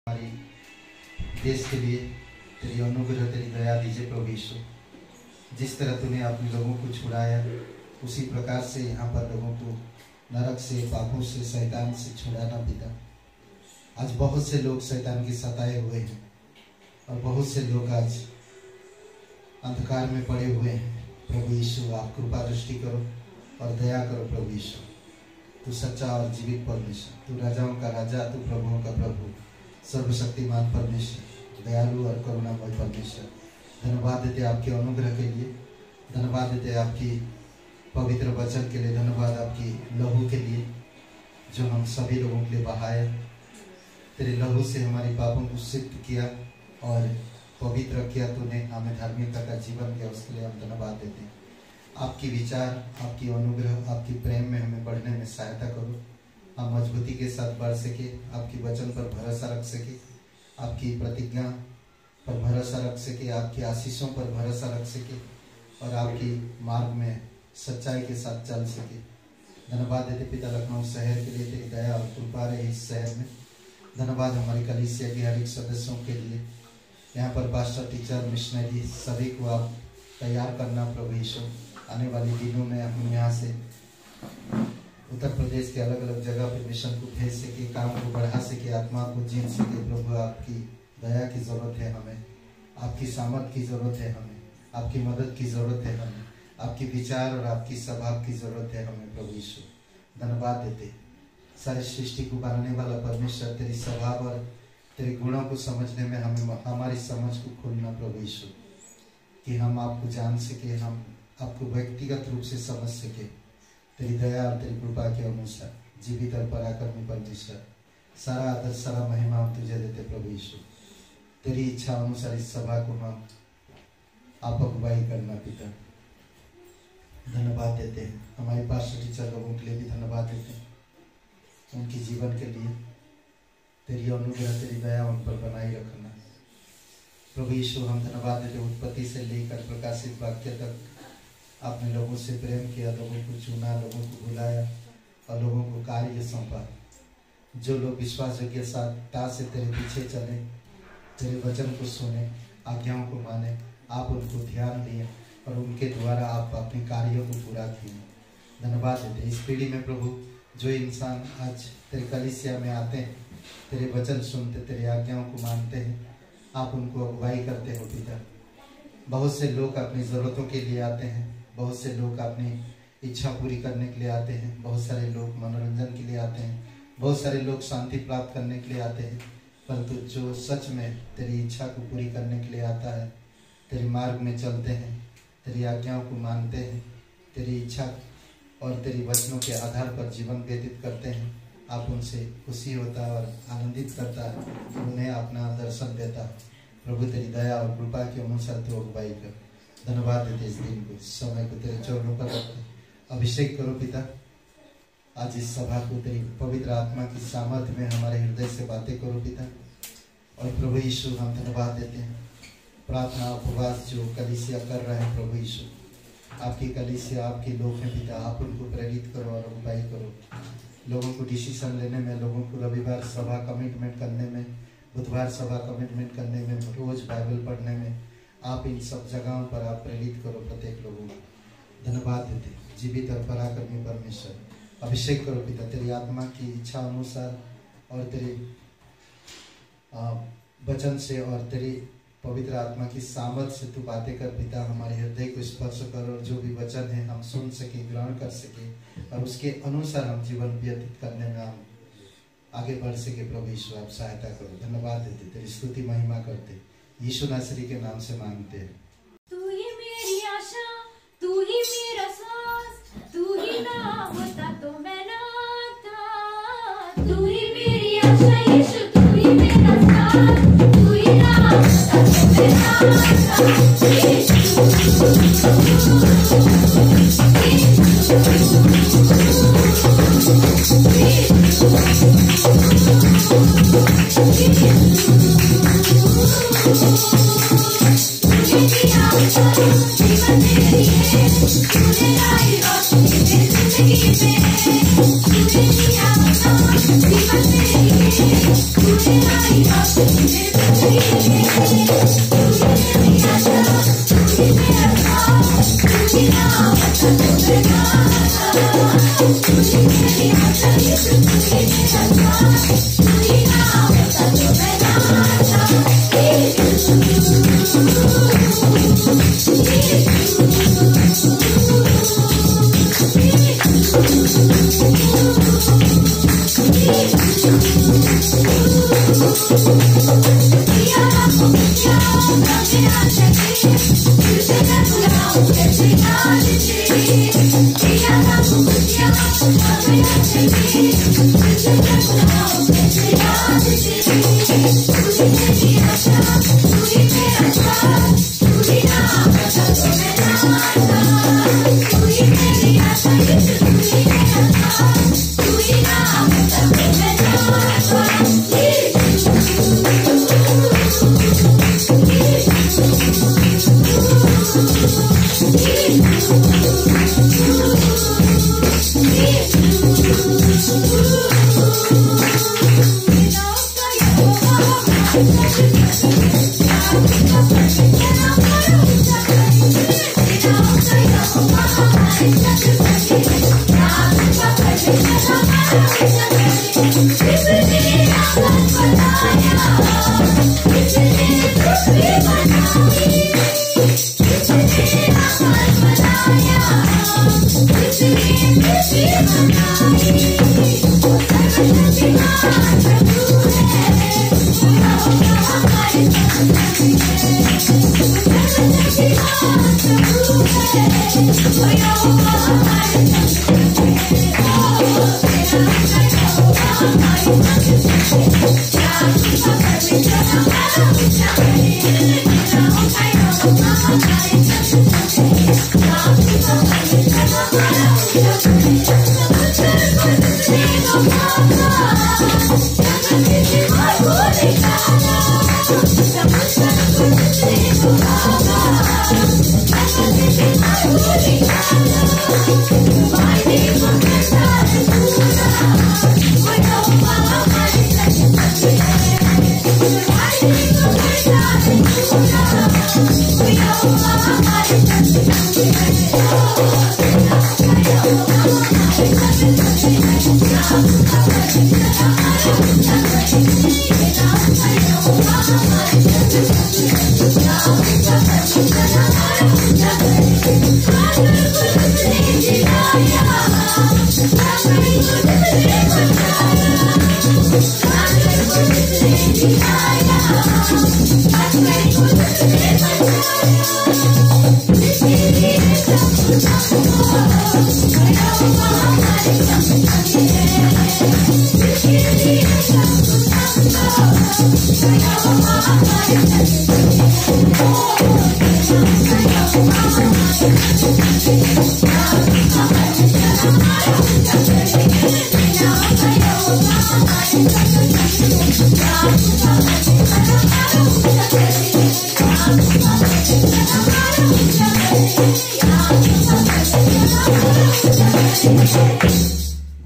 हमारी देश के लिए तेरी अनुग्रह तेरी दया दीजिए प्रभु यीशु। जिस तरह तूने अपने लोगों को छुड़ाया उसी प्रकार से यहाँ पर लोगों को नरक से, पापों से, शैतान से छुड़ाना पिता। आज बहुत से लोग शैतान के सताए हुए हैं और बहुत से लोग आज अंधकार में पड़े हुए हैं। प्रभु यीशु आप कृपा दृष्टि करो और दया करो प्रभु यीशु। तू सच्चा और जीवित परमेश्वर, तू राजाओं का राजा, तू प्रभुओं का प्रभु, सर्वशक्तिमान परमेश्वर, दयालु और करुणामय परमेश्वर। धन्यवाद देते आपके अनुग्रह के लिए, धन्यवाद देते आपकी पवित्र वचन के लिए, धन्यवाद आपकी लहू के लिए जो हम सभी लोगों के लिए बहाए। तेरे लहू से हमारे पापों को सिद्ध किया और पवित्र किया तूने, हमें धार्मिकता का जीवन दिया, उसके लिए हम धन्यवाद देते हैं। आपकी विचार, आपकी अनुग्रह, आपकी प्रेम में हमें बढ़ने में सहायता करो। हम मजबूती के साथ बढ़ सके, आपकी वचन पर भरोसा रख सके, आपकी प्रतिज्ञा पर भरोसा रख सके, आपकी आशीषों पर भरोसा रख सके और आपकी मार्ग में सच्चाई के साथ चल सके। धन्यवाद देते पिता लखनऊ शहर के लिए, तेरी दया और कृपा रहे इस शहर में। धन्यवाद हमारी कलीसिया के हर एक सदस्यों के लिए, यहाँ पर पास्टर, टीचर, मिशनरी सभी को आप तैयार करना प्रभु यीशु। आने वाले दिनों में हम यहाँ से उत्तर प्रदेश के अलग अलग जगह पर मिशन को भेज सके, काम को बढ़ा सके, आत्मा को जीत सके। प्रभु आपकी दया की जरूरत है हमें, आपकी सामर्थ की जरूरत है हमें, आपकी मदद की जरूरत है हमें, आपकी विचार और आपकी स्वभाव की जरूरत है हमें प्रभु यीशु। धन्यवाद देते सारी सृष्टि को बनाने वाला परमेश्वर, तेरी स्वभाव और तेरे गुणों को समझने में हमें हमारी समझ को खोलना प्रभु यीशु, कि हम आपको जान सके, हम आपको व्यक्तिगत रूप से समझ सके। तेरी दया और तेरी कृपा के अनुसार जीवित और पराक्रमी परमेश्वर, सारा आदर सारा महिमा हम तुझे देते प्रभु यीशु। तेरी इच्छा अनुसार इस सभा को हम आप अगुवाई करना पिता। धन्यवाद देते हैं हमारे पास्टर, टीचर लोगों के लिए भी धन्यवाद देते हैं, उनके जीवन के लिए तेरी अनुग्रह तेरी दया उन पर बनाई रखना प्रभु यीशु। हम धन्यवाद देते उत्पत्ति से लेकर प्रकाशित वाक्य तक आपने लोगों से प्रेम किया, लोगों को चुना, लोगों को बुलाया और लोगों को कार्य सौंपा। जो लोग विश्वास योग्यता से तेरे पीछे चले, तेरे वचन को सुने, आज्ञाओं को माने, आप उनको ध्यान दिए और उनके द्वारा आप अपने कार्यों को पूरा किए। धन्यवाद देते इस पीढ़ी में प्रभु, जो इंसान आज तेरे कलीसिया में आते हैं, तेरे वचन सुनते, तेरे आज्ञाओं को मानते हैं, आप उनको अगुवाई करते हो पिता। बहुत से लोग अपनी ज़रूरतों के लिए आते हैं, बहुत से लोग अपनी इच्छा पूरी करने के लिए आते हैं, बहुत सारे लोग मनोरंजन के लिए आते हैं, बहुत सारे लोग शांति प्राप्त करने के लिए आते हैं। परंतु जो सच में तेरी इच्छा को पूरी करने के लिए आता है, तेरे मार्ग में चलते हैं, तेरी आज्ञाओं को मानते हैं, तेरी इच्छा और तेरी वचनों के आधार पर जीवन व्यतीत करते हैं, आप उनसे खुशी होता है और आनंदित करता है, उन्हें अपना दर्शन देता है। प्रभु तेरी दया और कृपा के अनुसार तो अगुवाई कर। धन्यवाद देते इस दिन को, समय को तेरे चरणों पर रखते, अभिषेक करो पिता। आज इस सभा को तेरी पवित्र आत्मा की सामर्थ्य में हमारे हृदय से बातें करो पिता। और प्रभु यीशु हम धन्यवाद देते हैं प्रार्थना उपवास जो कलीसिया कर रहे हैं प्रभु यीशु, आपकी कलीसिया, आपके लोग हैं पिता, आप उनको प्रेरित करो और अगुवाई करो। लोगों को डिसीजन लेने में, लोगों को रविवार सभा कमिटमेंट करने में, बुधवार सभा कमिटमेंट करने में, रोज बाइबल पढ़ने में, आप इन सब जगहों पर आप प्रेरित करो प्रत्येक लोगों को। धन्यवाद देते जीवित और पराक्रमी परमेश्वर, अभिषेक करो पिता तेरी आत्मा की इच्छा अनुसार और तेरे वचन से और तेरी पवित्र आत्मा की सामर्थ से तू बातें कर पिता। हमारे हृदय को स्पर्श कर और जो भी वचन है हम सुन सके, ग्रहण कर सके और उसके अनुसार हम जीवन व्यतीत करने में हम आगे बढ़ सके। प्रभु यीशु आप सहायता करो। धन्यवाद देते, तेरी स्तुति महिमा करते, यीशु नासरी के नाम से मांगते हैं। तू ही मेरी आशा, तू ही मेरा सांस, तू ही ना होता तो मैं ना था। तू ही मेरी आशा यीशु, तू ही मेरा सांस, तू ही ना होता तो मैं ना था। Thank you.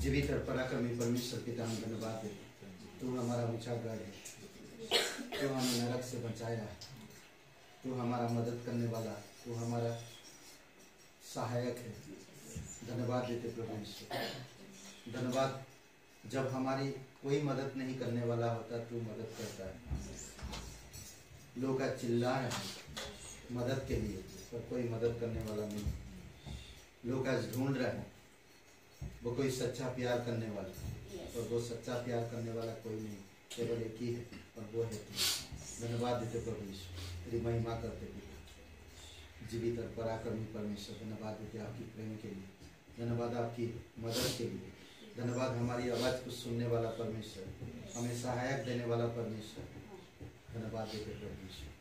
जीवित और पराक्रमी परमेश्वर पिता हम धन्यवाद देते। तू हमारा ऊंचा गढ़ है, तू हमें नरक से बचाया, तू हमारा मदद करने वाला, तू हमारा सहायक है। धन्यवाद देते प्रभु ईश्वर। धन्यवाद, जब हमारी कोई मदद नहीं करने वाला होता तू मदद करता है। लोग आज चिल्ला रहे हैं मदद के लिए, पर कोई मदद करने वाला नहीं। लोग आज ढूंढ रहे हैं वो कोई सच्चा प्यार करने वाला, और वो सच्चा प्यार करने वाला कोई नहीं, केवल एक ही है, और वो है तू। धन्यवाद देते प्रभु ईश्वर, तेरी महिमा करते पिता। जीवित और पराक्रमी परमेश्वर, धन्यवाद देते आपकी प्रेम के लिए, धन्यवाद आपकी मदद के लिए, धन्यवाद हमारी आवाज़ को सुनने वाला परमेश्वर, हमें सहायक देने वाला परमेश्वर। धन्यवाद देते प्रभु ईश्वर।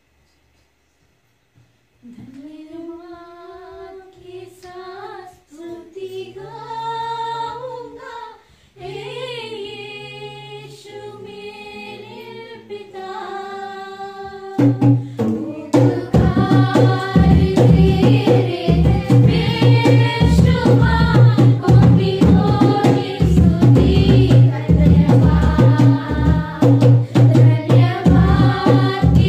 धन्यवाद के साथ स्तुति गाऊंगा, हे यीशु मेरे पिता। धन्यवाद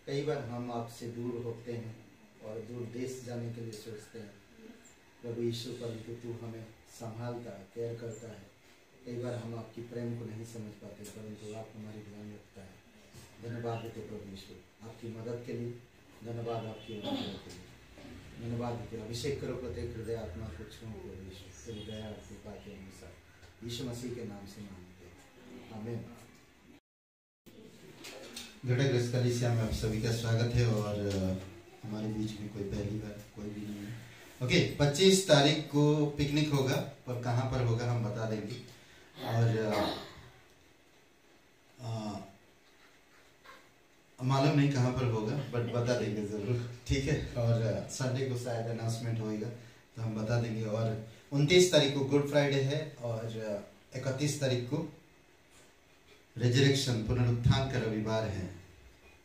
कई बार हम आपसे दूर होते हैं और दूर देश जाने के लिए सोचते हैं, प्रभु यीशु, परंतु तू हमें संभालता है, केयर करता है। कई बार हम आपकी प्रेम को नहीं समझ पाते, परंतु आप हमारी ध्यान रखता है। धन्यवाद देते प्रभु यीशु आपकी मदद के लिए, धन्यवाद आपकी अनुग्रह के लिए, धन्यवाद देते। अभिषेक करो प्रत्येक हृदय आत्मा को छूओ प्रभु यीशु, तेरी दया और कृपा के अनुसार यीशु मसीह के नाम से मांगते हैं, आमीन। घटक कलीसिया में आप सभी का स्वागत है और हमारे बीच में कोई पहली बार कोई भी नहीं है। ओके, 25 तारीख को पिकनिक होगा, पर कहाँ पर होगा हम बता देंगे और मालूम नहीं कहाँ पर होगा, बट बता देंगे ज़रूर, ठीक है। और संडे को शायद अनाउंसमेंट होएगा तो हम बता देंगे। और 29 तारीख को गुड फ्राइडे है और 31 तारीख को रेजरेक्शन पुनरुत्थान का रविवार है।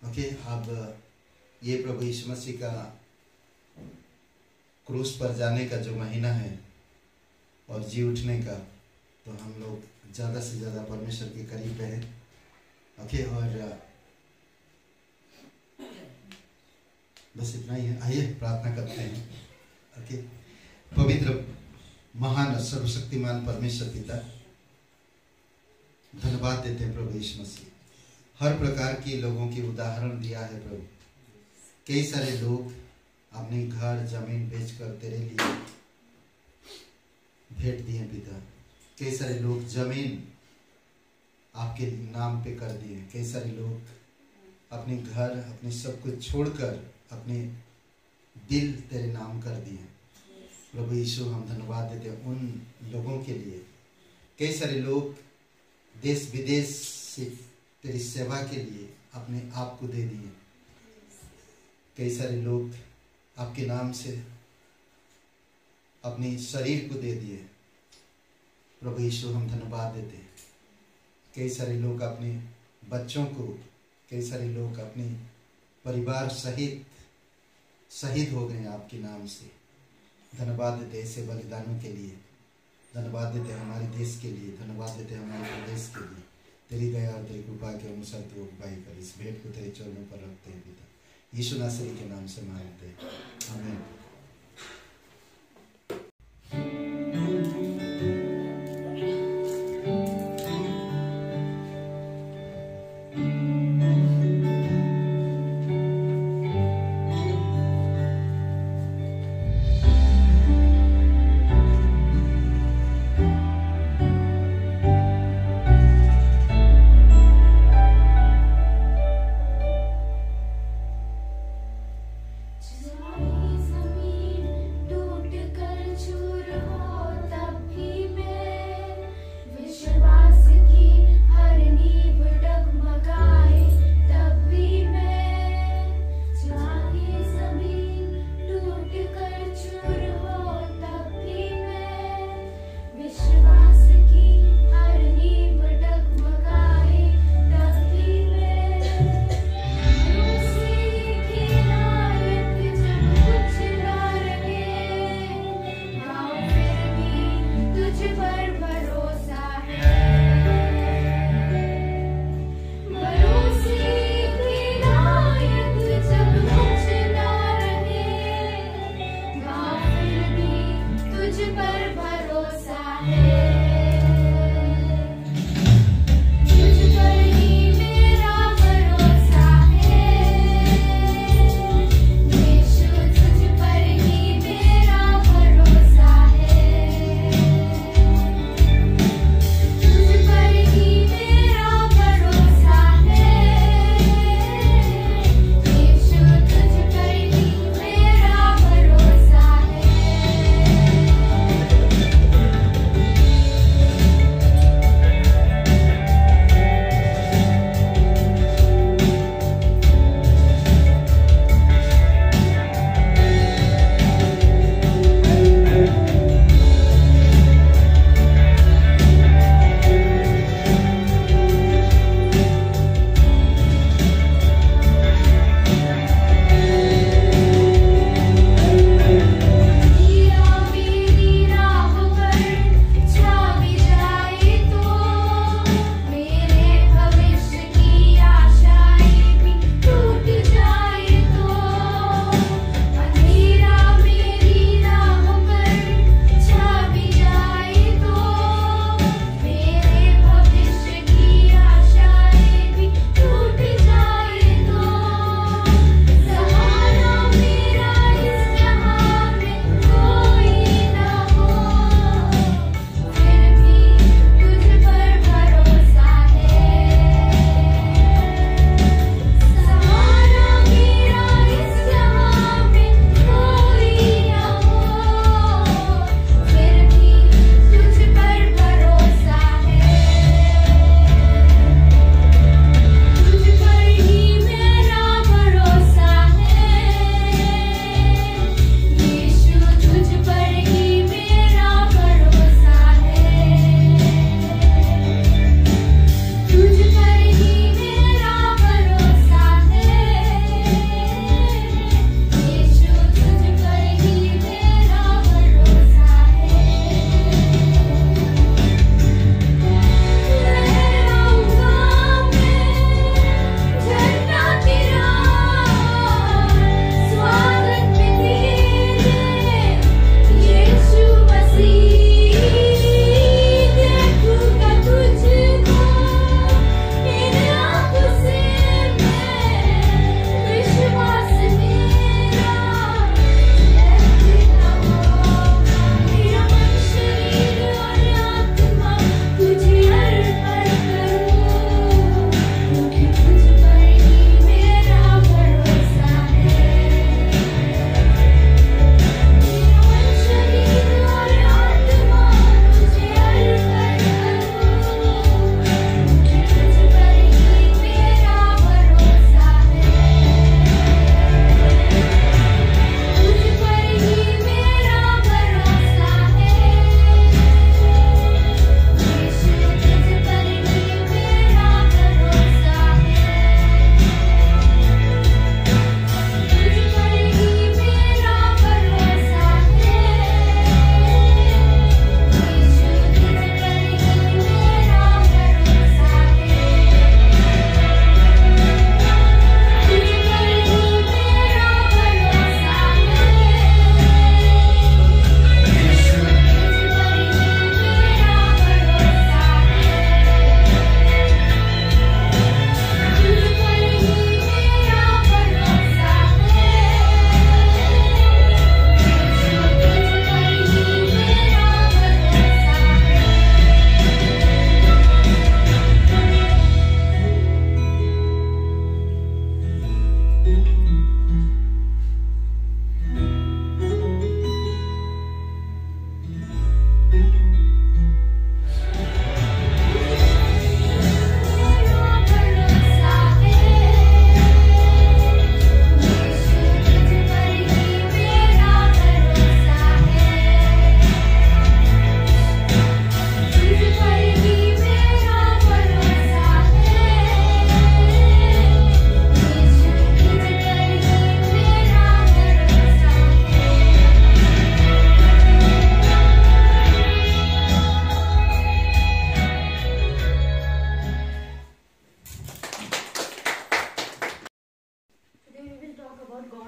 ओके, अब ये प्रभु यीशु मसीह का क्रूस पर जाने का जो महीना है और जी उठने का, तो हम लोग ज़्यादा से ज़्यादा परमेश्वर के करीब रहे। ओके, और बस इतना ही है। आइए प्रार्थना करते हैं। ओके, पवित्र महान सर्वशक्तिमान परमेश्वर पिता, धन्यवाद देते हैं प्रभु यीशु मसीह, हर प्रकार के लोगों की उदाहरण दिया है प्रभु। कई सारे लोग अपने घर जमीन बेचकर तेरे लिए भेंट दिए पिता। कई सारे लोग जमीन आपके नाम पे कर दिए। कई सारे लोग अपने घर अपने सब कुछ छोड़कर अपने दिल तेरे नाम कर दिए। प्रभु यीशु, हम धन्यवाद देते हैं उन लोगों के लिए। कई सारे लोग देश विदेश से तेरी सेवा के लिए अपने आप को दे दिए। कई सारे लोग आपके नाम से अपने शरीर को दे दिए। प्रभु यीशु, हम धन्यवाद देते हैं। कई सारे लोग अपने बच्चों को, कई सारे लोग अपने परिवार सहित शहीद हो गए आपके नाम से। धन्यवाद देते ऐसे बलिदानों के लिए। धन्यवाद देते हमारे देश के लिए। धन्यवाद देते हमारे प्रदेश के लिए। तेरी दया और तेरी कृपा के अनुसार तू अगुवाई कर। इस भेंट को तेरे चरणों पर रखते हैं पिता, यीशु नासरी के नाम से मांगते हैं, आमीन।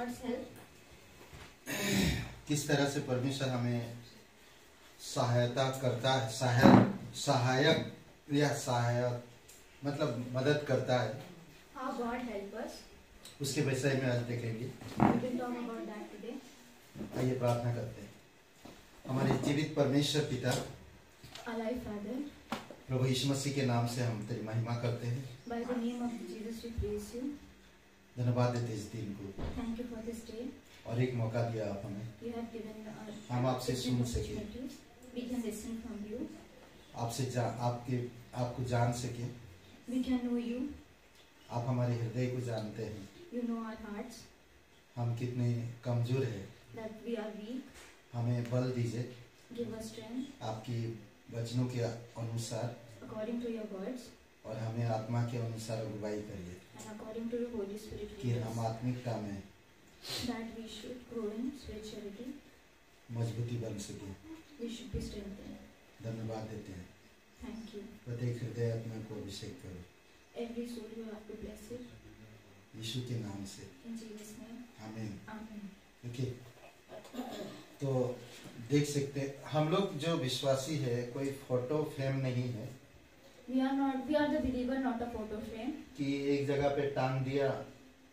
God's help. किस तरह से परमेश्वर हमें सहायता करता है, सहायक या सहायक मतलब मदद करता है, How God help us. उसके विषय में आज देखेंगे। We will talk about that today. आइए प्रार्थना करते हैं। हमारे जीवित परमेश्वर पिता, Alive Father, प्रभु यीशु मसीह के नाम से हम तेरी महिमा करते हैं। by the name of Jesus we praise you. धन्यवाद देते इस दिन को Thank you for this day. और एक मौका दिया आप हमें, You have given us हम आपसे सुन सके, opportunities. We can listen from you. आपसे आपको जान सके। We can know you. आप हमारे हृदय को जानते हैं, You know our hearts. हम कितने कमजोर हैं, That we are weak. हमें बल दीजिए Give us strength आपकी वचनों के अनुसार, according to your words और हमें आत्मा के अनुसार अगुवाई करिए and according to your Holy Spirit. कि lead हम us. आत्मिकता में That we should grow in spirituality. मजबूती बन सके। We should be strengthened. धन्यवाद देते हैं। Thank you. प्रत्येक हृदय आत्मा को अभिषेक करो Every soul you have to bless it. यीशु के नाम से, In Jesus' name. आमीन। Amen. ओके, तो देख सकते हैं हम लोग जो विश्वासी है, कोई फोटो फ्रेम नहीं है We are the believer, not a photo frame. कि एक जगह पे टांग दिया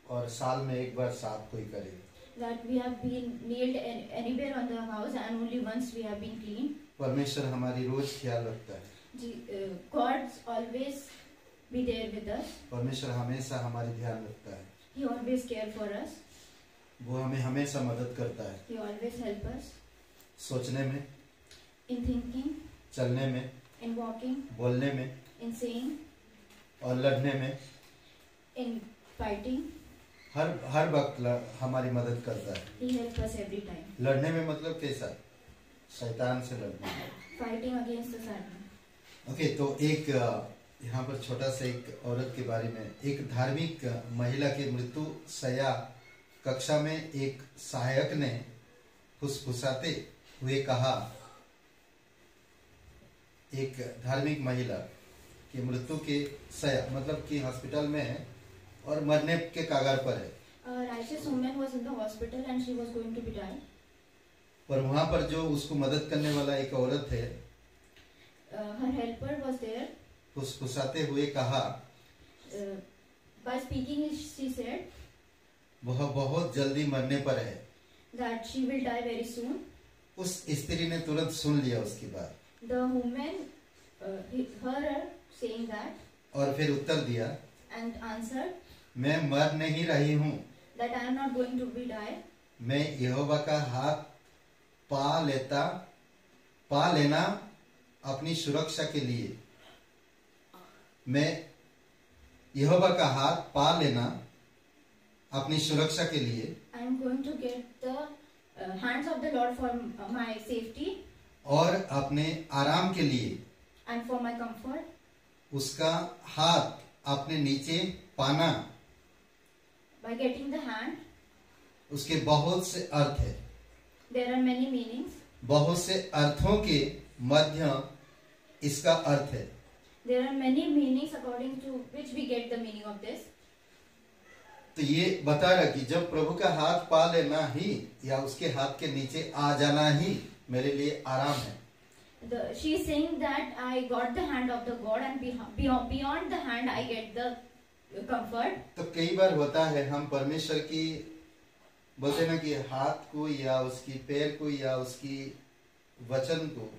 और साल में एक बार साफ कोई करे। That we have been nailed anywhere on the house and only once we have been cleaned. परमेश्वर हमारी रोज ख्याल रखता है, God's always be there with us. परमेश्वर हमेशा हमारी ध्यान रखता है, He always care for us. वो हमें हमेशा मदद करता है, He always help us सोचने में, in thinking, चलने में, in walking, बोलने में in saying, और लड़ने में, in fighting. हर वक्त हमारी मदद करता है। He help us every time. लड़ने में मतलब कैसा? शैतान से लड़ना। Fighting against the Satan. Okay, तो एक यहाँ पर छोटा सा एक औरत के बारे में, एक धार्मिक महिला की मृत्यु शैया कक्षा में एक सहायक ने फुसफुसाते हुए कहा, एक धार्मिक महिला की मृत्यु के शैया मतलब कि हॉस्पिटल में है और मरने के कगार पर है, A righteous woman was in the hospital and she was going to be died. पर वहां पर जो उसको मदद करने वाला एक औरत है, Her helper was there. फुसफुसाते हुए कहा, By speaking, she said वह बहुत जल्दी मरने पर है। that she will die very soon. उस स्त्री ने तुरंत सुन लिया उसकी बात The woman heard her saying that और फिर उत्तर दिया, and answered मैं मर नहीं रही हूँ, that I am not going to be die. मैं यहोवा का हाथ पा लेना अपनी सुरक्षा के लिए, मैं यहोवा का हाथ पा लेना अपनी सुरक्षा के लिए I am going to get the hands of the Lord for my safety और अपने आराम के लिए and for my comfort. उसका हाथ अपने नीचे पाना। By getting the hand, उसके बहुत से अर्थ है, there are many meanings. बहुत से अर्थों के मध्य इसका अर्थ है। There are many meanings according to which we get the meaning of this. तो ये बता रहा कि जब प्रभु का हाथ पा लेना ही या उसके हाथ के नीचे आ जाना ही मेरे लिए आराम है। She is saying that I got the hand of the God and beyond the hand I get the comfort. तो कई बार होता है हम परमेश्वर की बोलते ना कि हाथ को या उसकी पैर को या उसकी वचन को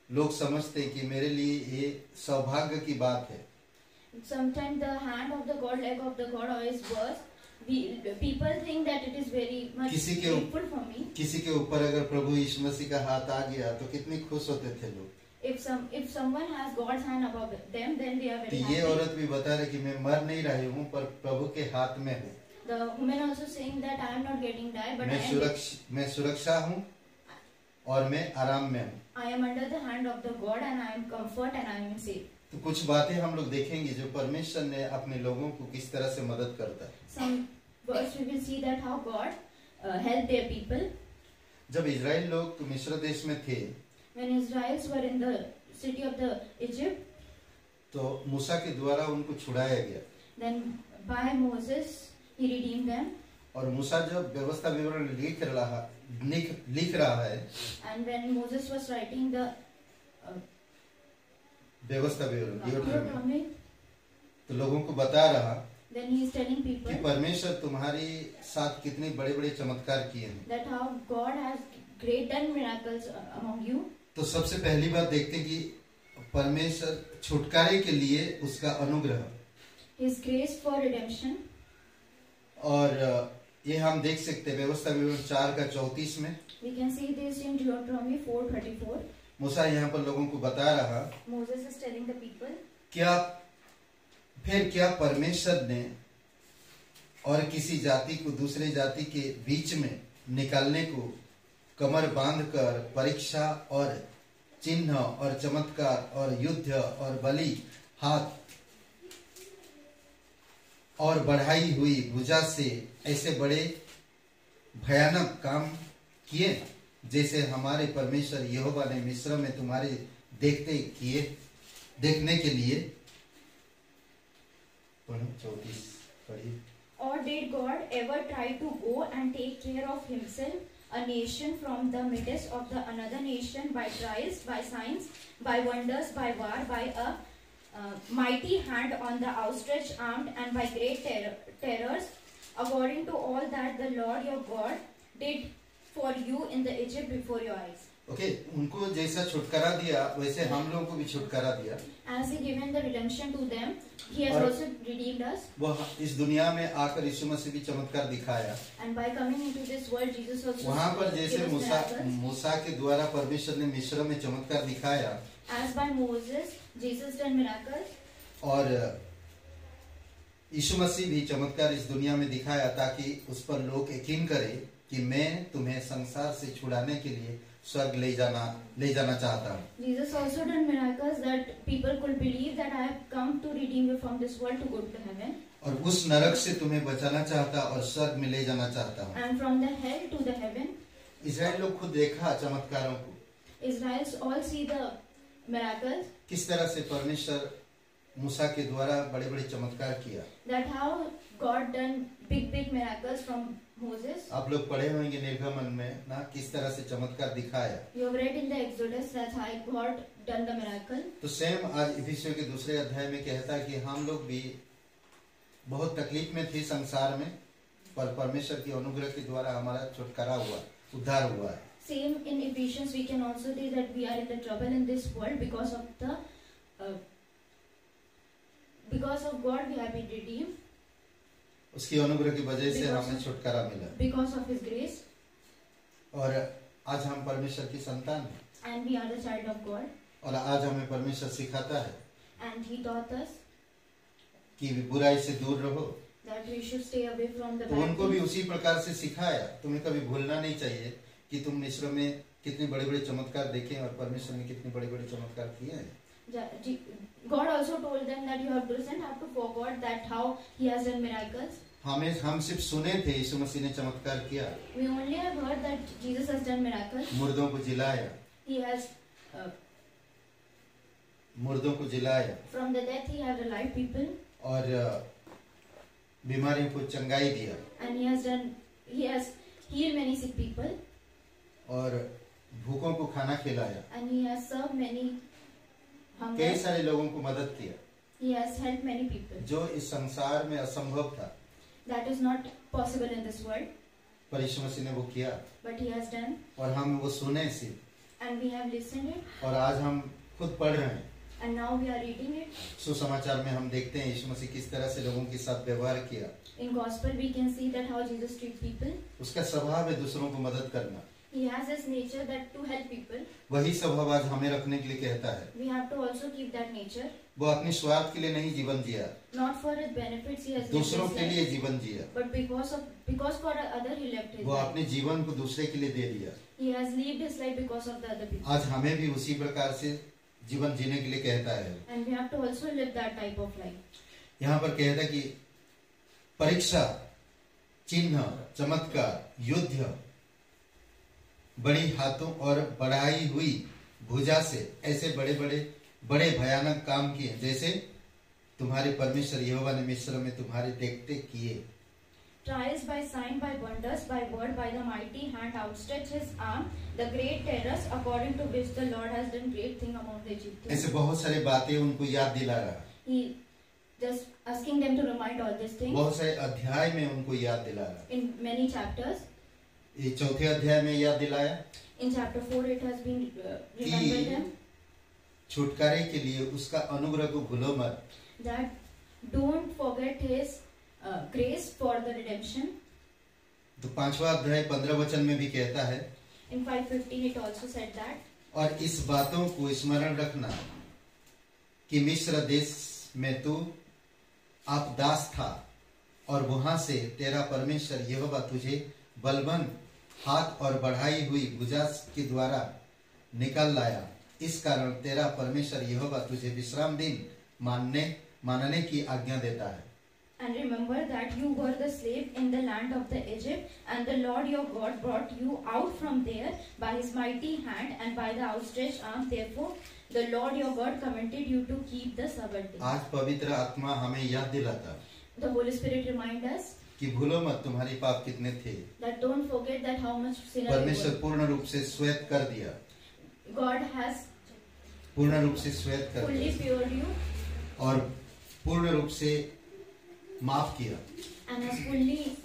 लोग समझते हैं कि मेरे लिए ये सौभाग्य की बात है। Sometimes the hand of the God, leg of the God is worse. People think that it is very much helpful for me. किसी के ऊपर अगर प्रभु यीशु मसीह का हाथ आ गया तो कितनी खुश होते थे लोग। If someone has God's hand above them, then they are very तो ये happy. औरत भी बता रही कि मैं मर नहीं रही हूँ पर प्रभु के हाथ में हूँ। The woman also saying that I am not getting die, but मैं सुरक्षा हूँ और मैं आराम में हूँ। I am under the hand of the God and I am comfort and I am safe. तो कुछ बातें हम लोग देखेंगे जो परमेश्वर ने अपने लोगों को किस तरह से मदद करता है। Some verse we will see that how God helped their people. जब इजराइल लोग मिस्र देश में थे, When Israelites were in the city of the Egypt, तो मूसा के द्वारा उनको छुड़ाया गया then by Moses he redeemed them और मूसा जब व्यवस्था विवरण लिख रहा है, And when Moses was writing the व्यवस्था विवरण Deuteronomy, तो लोगों को बता रहा then he is telling people कि परमेश्वर तुम्हारे साथ कितने बड़े बड़े चमत्कार किए हैं। that how God has great done miracles among you. तो सबसे पहली बात देखते हैं कि परमेश्वर छुटकारे के लिए उसका अनुग्रह, His grace for redemption. और ये हम देख सकते हैं व्यवस्था विवरण 4:34 में। We can see this in Deuteronomy 4:34. मूसा यहाँ पर लोगों को बता रहा Moses is telling the people, क्या परमेश्वर ने और किसी जाति को दूसरे जाति के बीच में निकालने को कमर बांधकर परीक्षा और चिन्ह और चमत्कार और युद्ध और बलि हाथ और बढ़ाई हुई भुजा से ऐसे बड़े भयानक काम किए जैसे हमारे परमेश्वर यहोवा ने मिस्र में तुम्हारे देखने के लिए। 34 पढ़िए। or did God ever try to go and take care of himself a nation from the midst of the another nation by trials, by signs, by wonders, by war, by a mighty hand on the outstretched arm, and by great terrors, according to all that the Lord your God did for you in the Egypt before your eyes. Okay, उनको जैसा छुटकारा दिया वैसे हम लोगों को भी छुटकारा दिया। As he given the redemption to them, he has और also redeemed us. वो इस दुनिया में आकर यीशु मसीह भी चमत्कार दिखाया। And by coming into this world, Jesus also वहाँ पर जैसे gave us miracles. मूसा के द्वारा परमेश्वर ने मिस्र में चमत्कार दिखाया, As by Moses, Jesus done miracles. और यीशु मसीह भी चमत्कार इस दुनिया में दिखाया ताकि उस पर लोग यकीन करें कि मैं तुम्हें संसार से छुड़ाने के लिए स्वर्ग ले जाना चाहता हूँ। Jesus also done miracles that people could believe that I have come to redeem you from this world to go to heaven. और उस नरक से तुम्हें बचाना चाहता और स्वर्ग में ले जाना चाहता हूँ। And from the hell to the heaven. इस्राएल लोग खुद देखा चमत्कारों को। Israelites all see the miracles. किस तरह से परमेश्वर मूसा के द्वारा बड़े बड़े चमत्कार किया। That how God done big miracles from Moses. आप लोग पढ़े होंगे निर्गमन में ना, किस तरह से चमत्कार दिखाया। You have read in the Exodus that how God done the miracle. तो सेम आज इफिसियों के 2 अध्याय में कहता है कि हम लोग भी बहुत तकलीफ में थे संसार में, पर परमेश्वर की अनुग्रह के द्वारा हमारा छुटकारा हुआ, उद्धार हुआ है। Same in Ephesians we can also see that we are in the trouble in this world because of God we have been redeemed. उसकी अनुग्रह की वजह से हमें छुटकारा मिला। Because of His grace. और आज हम परमेश्वर की संतान हैं। And we are the child of God. और आज हमें परमेश्वर सिखाता है। And He taught us. कि बुराई से दूर रहो। That we should stay away from the bad तो उनको भी things. उसी प्रकार से सिखाया। तुम्हें कभी भूलना नहीं चाहिए कि तुम मिस्र में कितने बड़े बड़े चमत्कार देखे और परमेश्वर ने कितने बड़े बड़े चमत्कार किए हैं। God also told them that you have doesn't have to forget that how He has done miracles. हम सिर्फ सुने थे यीशु मसीह ने चमत्कार किया। We only have heard that Jesus has done miracles. मुर्दों को जिलाया। He has मुर्दों को जिलाया। from the death He has revived people. और बीमारियों को चंगाई दिया। And He has healed many sick people. और भूखों को खाना खिलाया। And He has served many hungry. कई सारे लोगों को मदद किया। He has helped many people. जो इस संसार में असंभव था। That is not possible in this world. पर यीशु मसीह ने वो किया। But He has done. और हम वो सुने सी। And we have listened it. और आज हम खुद पढ़ रहे हैं। And now we are reading it. सुसमाचार में हम देखते हैं यीशु मसीह किस तरह से लोगों के साथ व्यवहार किया। In gospel we can see that how Jesus treats people. उसका स्वभाव है दूसरों को मदद करना। He has his nature that to help people. वही स्वभाव आज हमें रखने के लिए कहता है। We have to also keep that nature. वो अपने स्वार्थ के लिए नहीं जीवन जिया। Not for his benefits he has lived दूसरों his के life, लिए जीवन जिया। but because for other he left his वो life. अपने जीवन को दूसरे के लिए दे दिया। He has lived his life because of the other people. आज हमें भी उसी प्रकार से जीवन जीने के लिए कहता है। And we have to also live that type of life. यहाँ पर कहता है कि परीक्षा, चिन्ह, चमत्कार, युद्ध, बड़ी हाथों और बढ़ाई हुई भुजा से ऐसे बड़े भयानक काम किए जैसे तुम्हारे परमेश्वर यहोवा ने मिस्र में तुम्हारे देखते किए। trials by sign, by wonders, by word, by the mighty hand outstretched his arm, the great terrors according to which the Lord has done great thing among the Egyptians. ऐसे बहुत सारी बातें उनको याद दिला रहा, He just asking them to remind all these things. बहुत सारे अध्याय में उनको याद दिला रहा. In many chapters. ये चौथे अध्याय में याद दिलाया. In chapter 4 it has been remembered them. छुटकारे के लिए उसका अनुग्रह को भूलो मत. That don't forget his grace for the redemption. तो 5वां अध्याय 15 वचन में भी कहता है. In 5:15 it also said that. और इस बातों को स्मरण रखना कि मिस्र देश में तू आप दास था और वहां से तेरा परमेश्वर यहोवा तुझे बलवन्त हाथ और बढ़ाई हुई भुजा के द्वारा निकाल लाया. इस कारण तेरा परमेश्वर यहोवा तुझे विश्राम दिन मानने की आज्ञा देता है. And remember that you were the slave in the land of the Egypt, and the Lord your God brought you out from there by his mighty hand and by the outstretched arm. Therefore, the Lord your God commanded you to keep the Sabbath day. आज पवित्र आत्मा हमें याद दिलाता. The Holy Spirit remind us कि भूलो मत तुम्हारे पाप कितने थे. That don't forget that how much sinner you परमेश्वर were. पूर्ण रूप से श्वेत कर दिया. God has पूर्ण रूप से श्वेत कर fully दिया pured you और पूर्ण रूप से माफ किया and has fully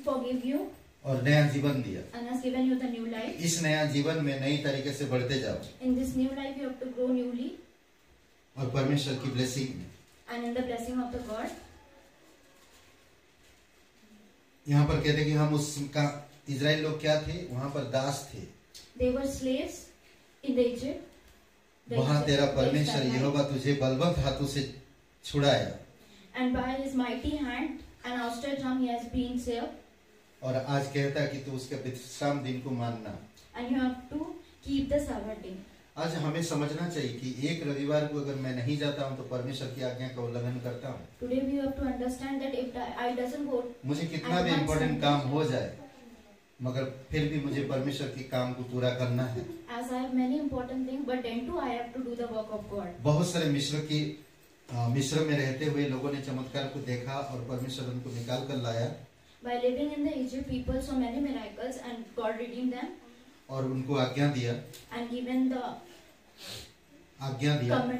forgive you और नया जीवन दिया. and has given you the new life. इस नया जीवन में नई तरीके से बढ़ते जाओ In this new life you have to grow newly और परमेश्वर की ब्लेसिंग में. and in the blessing of the God. यहाँ पर कहते कि हम उसका इजराइल लोग क्या थे, वहां पर दास थे. They were slaves in the Egypt. वहां तेरा परमेश्वर यहोवा तुझे बलवन्त हाथों से छुड़ाया. And by his mighty hand and outstretched arm he has been saved. और आज कहता है कि तू उसके विश्राम दिन को मानना. And you have to keep the Sabbath day. आज हमें समझना चाहिए कि एक रविवार को अगर मैं नहीं जाता हूँ तो परमेश्वर की आज्ञा का उल्लंघन करता हूँ. Today we have to understand that if I doesn't go, मुझे कितना भी इम्पोर्टेंट काम हो जाए मगर फिर भी मुझे परमेश्वर के काम को पूरा करना है. as I have many important things, but then too I have to do the work of God. बहुत सारे मिस्र में रहते हुए लोगों ने चमत्कार को देखा और परमेश्वर उनको निकाल कर लाया. By living in the Egypt, people saw many miracles and God redeemed them और उनको आज्ञा दिया and given the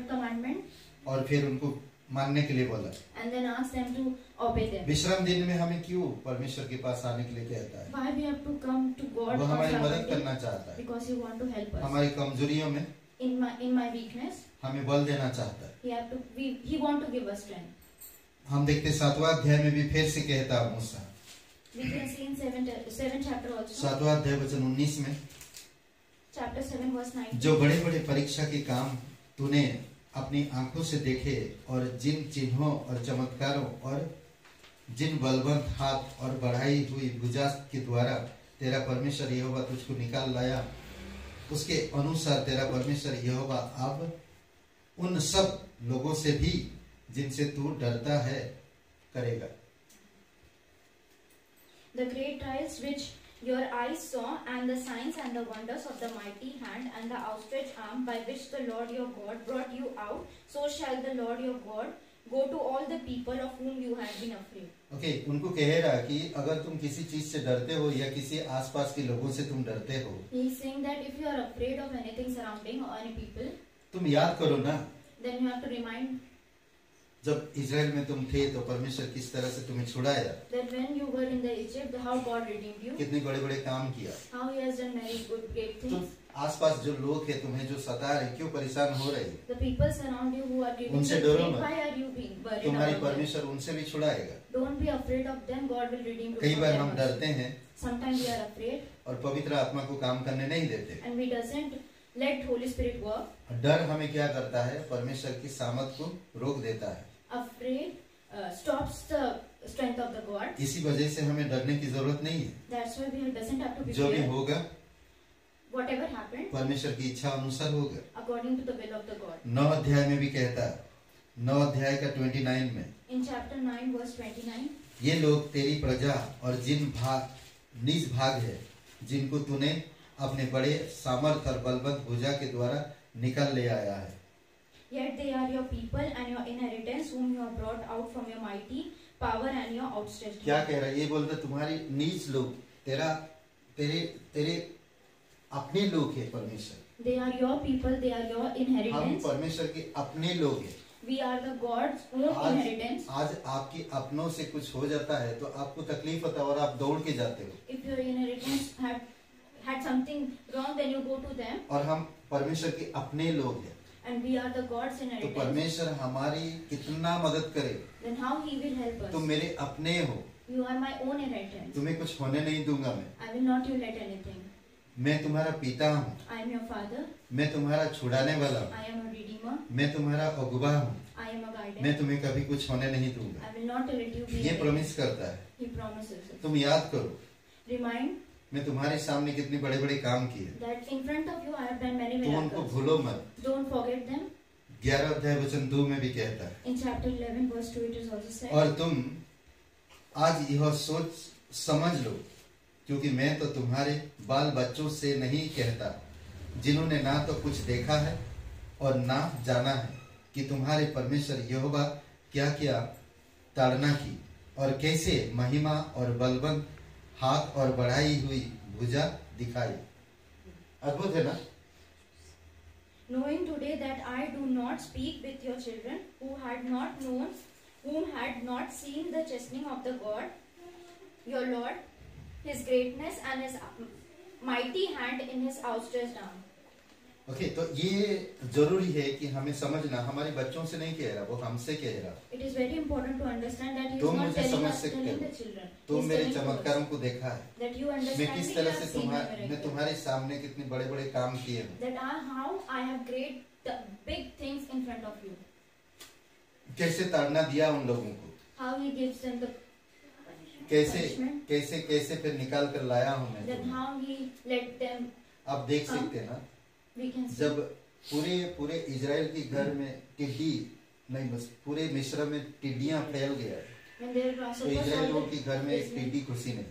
commandment और फिर उनको मानने के लिए बोला. and then asked them to obey them. विश्राम दिन में हमें क्यों परमेश्वर के पास आने के लिए कहता है? Why we have to come to God? वो on हमारी Sabbath मदद day? करना चाहता है. Because He want to help us. हमारी कमजोरियों में In my weakness, हमें बल देना चाहता है. He want to give us strength. हम देखते 7वां अध्याय में भी फिर से कहता है मूसा. We can see in 7 chapter also. 7वां अध्याय वचन 19 में Chapter 7 verse 9. जो बड़े बड़े परीक्षा के काम तूने अपनी आंखों से देखे और जिन चिन्हों और चमत्कारों और जिन बलवन्त हाथ और बढ़ाई हुई भुजा के द्वारा तेरा परमेश्वर यहोवा तुझको निकाल लाया, उसके अनुसार तेरा परमेश्वर यहोवा अब उन सब लोगों से भी जिनसे तू डरता है करेगा. The great trials which your eyes saw, and the signs and the wonders of the mighty hand and the outstretched arm by which the Lord your God brought you out, so shall the Lord your God go to all the people of whom you have been afraid. Okay, उनको कह रहा कि अगर तुम किसी चीज से डरते हो या किसी आसपास के लोगों से तुम डरते हो, He is saying that if you are afraid of anything surrounding or any people, तुम याद करो ना, then you have to remind जब इजराइल में तुम थे तो परमेश्वर किस तरह से तुम्हें छुड़ाया, that when you were in the Egypt, how God redeemed you, कितने बड़े बड़े काम किया. how He has done many good great तुम things. आसपास जो लोग हैं तुम्हें जो सता रहे, क्यों परेशान हो रहे, The people surround you who are giving उनसे you डरो pain, मत. why are you being worried तुम्हारी about them? परमेश्वर उनसे भी छुड़ाएगा. Don't be afraid of them. God will redeem you कई from बार them हम also. डरते हैं Sometimes we are afraid और पवित्र आत्मा को काम करने नहीं देते. and we doesn't let Holy Spirit work. डर हमें क्या करता है, परमेश्वर की सामर्थ को रोक देता है. Afraid stops the strength of the God. इसी वजह से हमें डरने की जरूरत नहीं है. That's why we doesn't have to be जो भी fear. होगा Whatever happened, परमेश्वर की इच्छा अनुसार होगा. according to the will of the God. 9 अध्याय में भी कहता है, 9 अध्याय का 29 में, In chapter 9 verse 29, ये लोग तेरी प्रजा और जिन निज भाग है जिनको तूने अपने बड़े सामर्थ और बलवन्त भुजा के द्वारा निकाल ले आया है. yet they are your people and your inheritance, whom you have brought out from your mighty power and your outstretched क्या hand. कह रहा है? ये बोलता तुम्हारी नीच लोग, तेरे तेरे अपने लोग है परमेश्वर। They are your people, they are your हम inheritance. परमेश्वर के अपने लोग हैं। We are the God's own inheritance. आज आपके अपनों से कुछ हो जाता है तो आपको तकलीफ होता है और आप दौड़ के जाते हो। If your inheritance had something wrong, then you go to them. और हम परमेश्वर के अपने लोग हैं, And we are the God's तो inheritance. परमेश्वर हमारी कितना मदद करे। Then how He will help us? तुम मेरे अपने हो, You are my own inheritance. तुम्हें कुछ होने नहीं दूंगा मैं। I will not you let anything. मैं तुम्हारा पिता हूँ, I am your father. मैं तुम्हारा छुड़ाने वाला हूँ, I am a redeemer. मैं तुम्हारा अगुवा हूँ, I am a guidance. मैं तुम्हें कभी कुछ होने नहीं दूंगा। I will not let you be. ये प्रॉमिस करता है। He promises us. तुम याद करो, Remind मैं तुम्हारे सामने कितने बड़े बड़े काम किए, that in front of you I have done many तुम उनको miracles. भूलो मत। Don't forget them. 11 अध्याय वचन 2 में भी कहता है। In chapter 11 verse 2 it is also said. और तुम आज यह सोच समझ लो, क्योंकि मैं तो तुम्हारे बाल बच्चों से नहीं कहता, जिन्होंने ना तो कुछ देखा है और ना जाना है कि तुम्हारे परमेश्वर यहोवा क्या क्या ताड़ना की और कैसे महिमा और बलवंत हाथ और बढ़ाई हुई भुजा दिखाई। अद्भुत है ना? Knowing today that I do not speak with your children who had not known, whom had not seen the chastening of the God, your Lord, His greatness and His mighty hand in His outstretched arm. Okay, तो ये जरूरी है कि हमें समझना, हमारे बच्चों से नहीं कह रहा, वो हमसे कह रहा। It is very important to understand that He is तुम not मुझे telling समझ us, सकते telling हो, the children. He तुम is मेरे telling to us चमत्कारों को देखा है, that you मैं understand किस me, तरह you से have seen my miracles. मैं तुम्हारे सामने कितने बड़े बड़े काम किए हैं। That how I have great the big things in front of you. कैसे ताड़ना दिया उन लोगों को, How He gives them the कैसे punishment. कैसे कैसे फिर निकाल कर लाया हूं मैं Then तुम्हें। how He let them. आप देख सकते हैं ना, We can see. जब पूरे इजराइल के घर में टिड्डी नहीं, बस पूरे मिस्र में टिड्डियां फैल गया, When there were तो grasshoppers इजराइल all के घर में एक the- टिड्डी खुशी नहीं।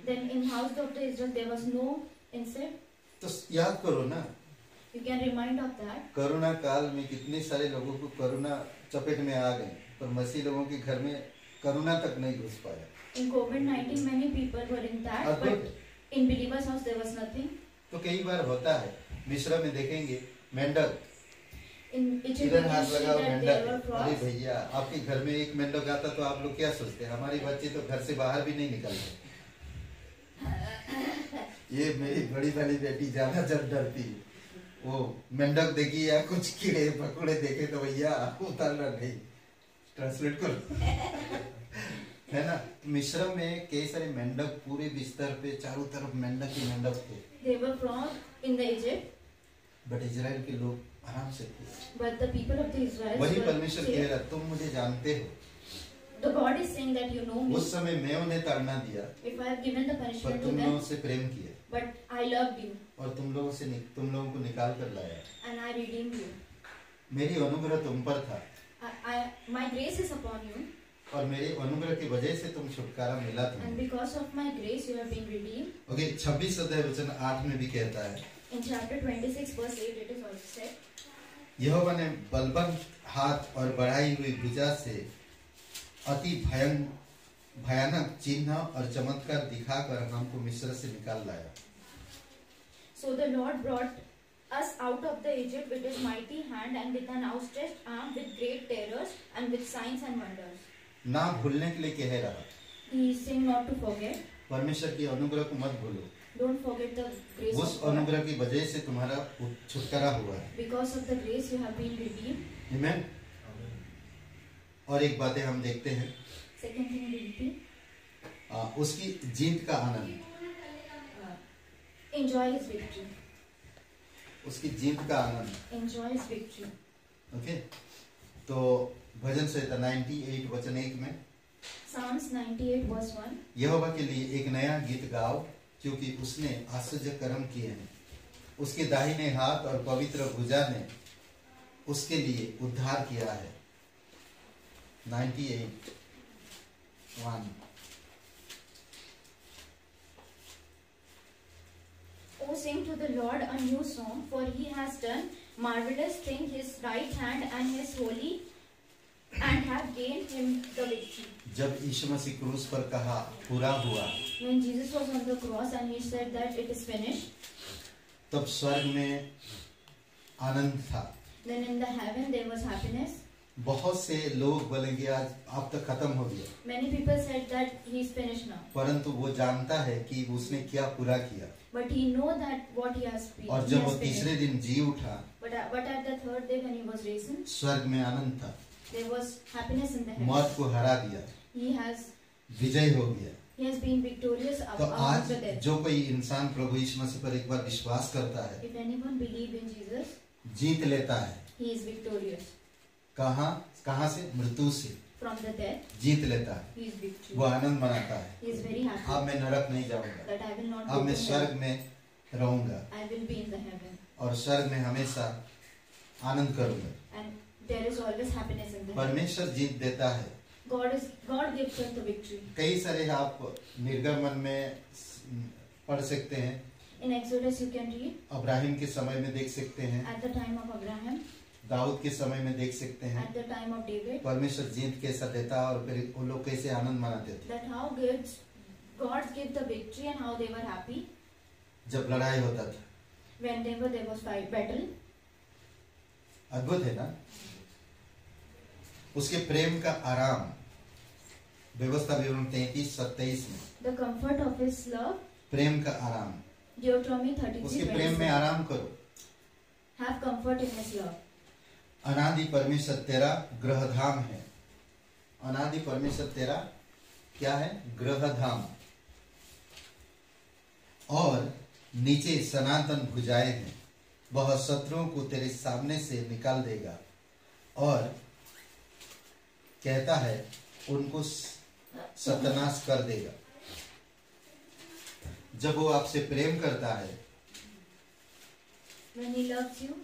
Then in house of the Israel there was no insect. तो याद करो ना, You can remind of that. Corona काल में कितने सारे लोगों को कोरोना चपेट में आ गए, पर मसीह लोगों के घर में कोरोना तक नहीं घुस पाया। In COVID-19 many people were in that, अद्भुत। but in believers house there was nothing. तो कई बार होता है, मिस्र में देखेंगे मेंढक, In Egypt इधर you हाथ can see लगाओ that there were मेंढक। अरे frogs. भैया, आपके घर में एक मेंढक आता तो आप लोग क्या सोचते हैं? हमारी बच्ची तो घर से बाहर भी नहीं निकलते। ये मेरी बड़ी वाली बेटी ज्यादा जब डरती, वो मेंढक देखी या कुछ कीड़े पकौड़े देखे तो भैया उतारना नहीं। ट्रांसलेट करो। है ना? मिस्र में कई सारे मेंढक पूरे बिस्तर पे चारों तरफ मेंढक ही मेंढक थे, There were frogs in the Egypt, but Israel के लोग आराम से थे। but the people of the Israel वही were परमेश्वर कह safe. रहा, तुम मुझे जानते हो। The God is saying that you know me. उस समय मैं उन्हें ताड़ना दिया, If I have given the पर punishment to तुम लोगों them, से प्रेम किया but I loved you और तुम लोगों को निकाल कर लाया। and I redeemed you. मेरी अनुग्रह तुम पर था My grace is upon you, और मेरे अनुग्रह की वजह से तुम छुटकारा मिला and तुम्हें। because of my grace you have been redeemed. Okay, 26 अध्याय वचन 8 में भी कहता है, In chapter 26 verse 8 it is also said, यहोवा ने बलवंत हाथ और बढ़ाई हुई भुजा से अति भयानक चिन्ह और चमत्कार दिखाकर हमको मिस्र से निकाल लाया। So the Lord brought us out of the Egypt with His mighty hand and with an outstretched arm, with great terrors and with signs and wonders. ना भूलने के लिए कह रहा, He is saying not to forget. परमेश्वर की अनुग्रह को मत भूलो। Don't forget the grace उस of God. अनुग्रह की वजह से तुम्हारा छुटकारा हुआ है। Because of the grace you have been redeemed. आमीन। और एक बातें हम देखते हैं, Second thing will be उसकी जीत का आनंद, enjoy His victory. उसकी जीत का आनंद। Enjoy His victory. ओके, तो भजन संहिता 98 वचन 1 में, Psalms 98 verse 1. यहोवा के लिए एक नया गीत गाओ, क्योंकि उसने आश्चर्य कर्म किए हैं। उसके दाहिने हाथ और पवित्र भुजा ने उसके लिए उद्धार किया है। 98:1। Oh, sing to the Lord a new song, for He has done marvelous things. His right hand and His holy and have gained him the victory. जब यीशु मसीह क्रूस पर कहा पूरा हुआ, When Jesus was on the cross and he said that it is finished, तब स्वर्ग में आनंद था। then in the heaven there was happiness. बहुत से लोग बोलेंगे आज अब तक खत्म हो गया, Many people said that he is finished now, परंतु वो जानता है कि उसने क्या पूरा किया। but he know that what he has और he जब वो has तीसरे finished. दिन जी उठा, But at the third day when he was risen, स्वर्ग में आनंद था, there was happiness in the heavens. मौत को हरा दिया, He has विजय हो गया। been victorious तो above आज the death. जो कोई इंसान प्रभु यीशु मसीह पर एक बार विश्वास करता है, If anyone believe in Jesus, जीत लेता है। he is victorious. कहाँ से? मृत्यु से From the death, जीत लेता है, he is victorious. वो आनंद मनाता है। He is very happy अब मैं नरक नहीं जाऊंगा, that I will not अब go मैं to स्वर्ग hell. में रहूंगा I will be in the heaven, और स्वर्ग में हमेशा आनंद करूंगा। and there is always happiness in the heaven. परमेश्वर जीत देता है। God gives us the victory. कई सारे आप निर्गमन में पढ़ सकते हैं, In Exodus you can read, Abraham के समय में देख सकते हैं, at the time of Abraham, Dawood के समय में देख सकते हैं। at the time of David, परमेश्वर जीत कैसा देता और फिर वो लोग कैसे आनंद मनाते थे that how God gave the victory and how they were happy जब लड़ाई होता था। whenever there was battle. अद्भुत है ना? उसके प्रेम का आराम, व्यवस्था विवरण 33-27 में, The comfort of his love, प्रेम का आराम, Deuteronomy उसके प्रेम में 33:27. आराम करो। Have comfort in his love. अनादि परमेश्वर तेरा गृहधाम है। अनादि परमेश्वर तेरा क्या है? गृहधाम। और नीचे सनातन भुजाएं हैं, वह शत्रुओं को तेरे सामने से निकाल देगा और कहता है उनको सत्यानाश कर देगा। जब वो आपसे प्रेम करता है When he loves you,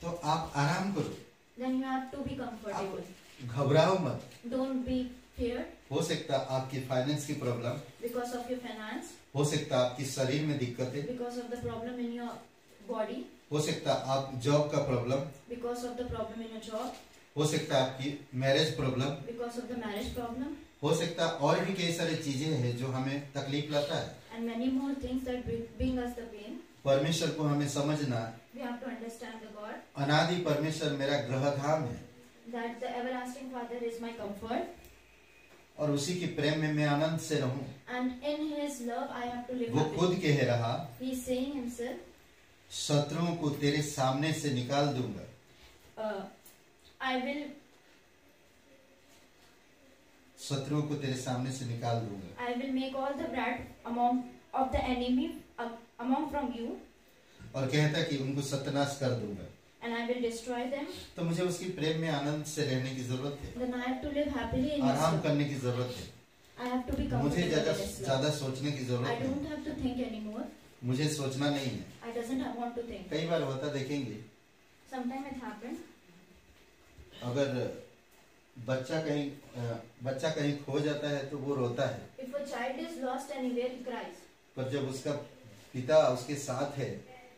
तो आप आराम करो, then you have to be comfortable. घबराओ मत। Don't be feared हो सकता आपकी फाइनेंस की problem, because of your finance, हो सकता आपकी शरीर में दिक्कत है, because of the problem in your body, हो सकता आप जॉब का problem, because of the problem in your job, हो सकता आपकी marriage problem, because of the marriage problem, हो सकता और भी कई सारी चीजें हैं जो हमें तकलीफ लाता है। and many more things that bring us the pain. परमेश्वर को हमें समझना, We have to understand the God, अनादि परमेश्वर मेरा गृहधाम है that the everlasting Father is my comfort, और उसी के प्रेम में मैं आनंद से रहूं। and in His love I have to live वो happily. खुद कह रहा, He is saying Himself, शत्रुओं को तेरे सामने से निकाल दूंगा। I will शत्रुओं को तेरे सामने से निकाल दूंगा make all the bread among of the enemy among from you, और कहता कि उनको सत्यानाश कर दूंगा। and I will destroy them. तो मुझे उसकी प्रेम में आनंद से रहने की जरूरत है, Then I have to live happily in His आराम love. करने की जरूरत है, I have to be मुझे comfortable in His love. ज्यादा सोचने की I जरूरत don't है, have to think anymore. मुझे सोचना नहीं है। I doesn't want to think. कई बार होता देखेंगे, Sometimes it happens. अगर बच्चा कहीं खो जाता है तो वो रोता है, If a child is lost anywhere, he cries. पर जब उसका पिता उसके साथ है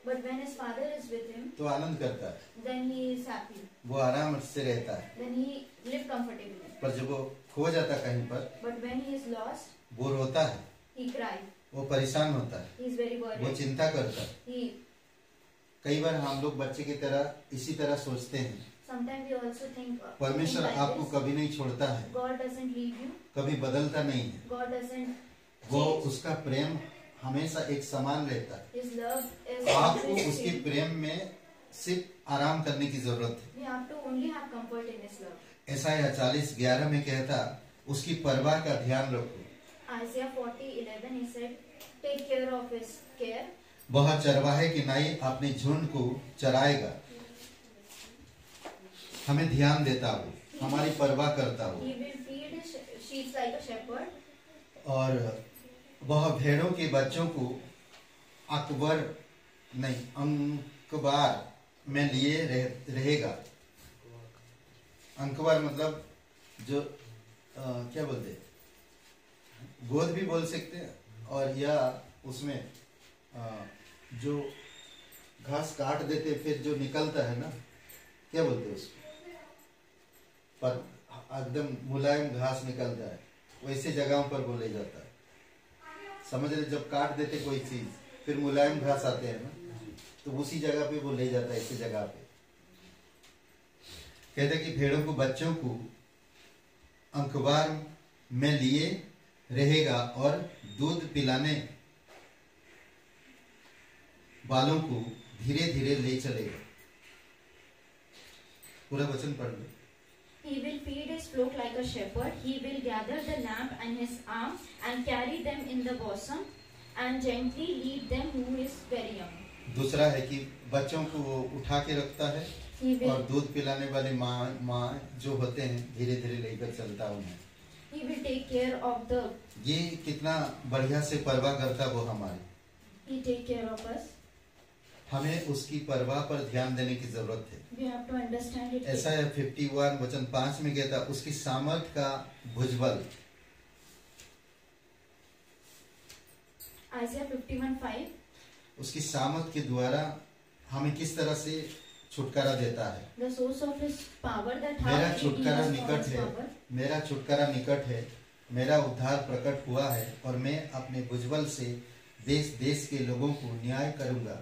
But when his father is with him, तो आनंद करता है, then he is happy. वो आराम से रहता है। Then he live comfortably. पर जब वो खो जाता है कहीं पर, But when he is lost, वो रोता है, he cries. वो परेशान होता है, He is very वो worried. चिंता करता है। He कई बार हम लोग बच्चे की तरह इसी तरह सोचते हैं, sometimes we also think. परमेश्वर think like आपको this. कभी नहीं छोड़ता है, God doesn't leave you. कभी बदलता नहीं है, God doesn't वो change. उसका प्रेम हमेशा एक समान रहता है। His love is आपको always उसके same. प्रेम में सिर्फ आराम करने की जरूरत है। We have to only have comfort in His love. यशायाह 40:11 में कहता, उसकी परवाह का ध्यान रखो, Isaiah 40:11 he said, take care of His care. वह चरवाहे की नाई अपने झुंड को चराएगा। हमें ध्यान देता हो, हमारी परवाह करता हो, He will feed His sheep like a shepherd. और वह भेड़ों के बच्चों को अंकबार में लिए रहेगा। अंकबार मतलब जो क्या बोलते हैं, गोद भी बोल सकते हैं, और या उसमें जो घास काट देते फिर जो निकलता है ना, क्या बोलते हैं उसको, पर एकदम मुलायम घास निकल जाए, वैसे जगहों पर वो ले जाता है। समझ रहे, जब काट देते कोई चीज फिर मुलायम घास आते हैं ना, तो उसी जगह पे वो ले जाता है, इसी जगह पे। कहते कि भेड़ों को, बच्चों को अंकवार में लिए रहेगा और दूध पिलाने वालों को धीरे धीरे ले चलेगा। पूरा वचन पढ़ लो। He will feed his flock like a shepherd. He will gather the lamb in his arm and carry them in the bosom and gently lead them who is very young. दूसरा है कि बच्चों को वो उठा के रखता है और दूध पिलाने वाले माँ जो होते हैं धीरे धीरे लेकर चलता उन्हें। He will take care of the. ये कितना बढ़िया से परवाह करता वो हमारी। He take care of us. हमें उसकी परवाह पर ध्यान देने की जरूरत है। We have to understand it. ऐसा है 51 वचन 5 में कहता, उसकी सामर्थ का भुजबल। Isaiah 51:5. उसकी सामर्थ के द्वारा हमें किस तरह से छुटकारा देता है। The source of his power, that how मेरा he छुटकारा gives us निकट his है, power. मेरा छुटकारा निकट है, मेरा उद्धार प्रकट हुआ है और मैं अपने भुजबल से देश देश के लोगों को न्याय करूंगा।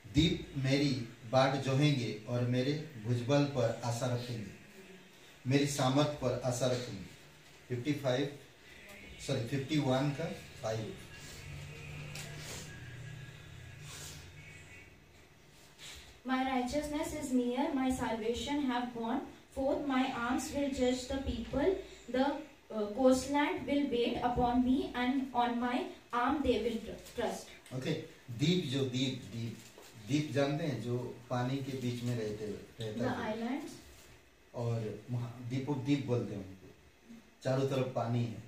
दीप मेरी बाट जोहेंगे और मेरे भुजबल पर आशा रखेंगे, मेरी सामर्थ पर आशा रखेंगे। 51 का 5। My righteousness is near, my salvation have gone forth, my arms will judge the people, the coastland will wait upon me and on my arm they will trust. Okay, दीप जो दीप जानते हैं, जो पानी के बीच में रहता The है islands. और दीप बोलते हैं उनको, चारों तरफ पानी है।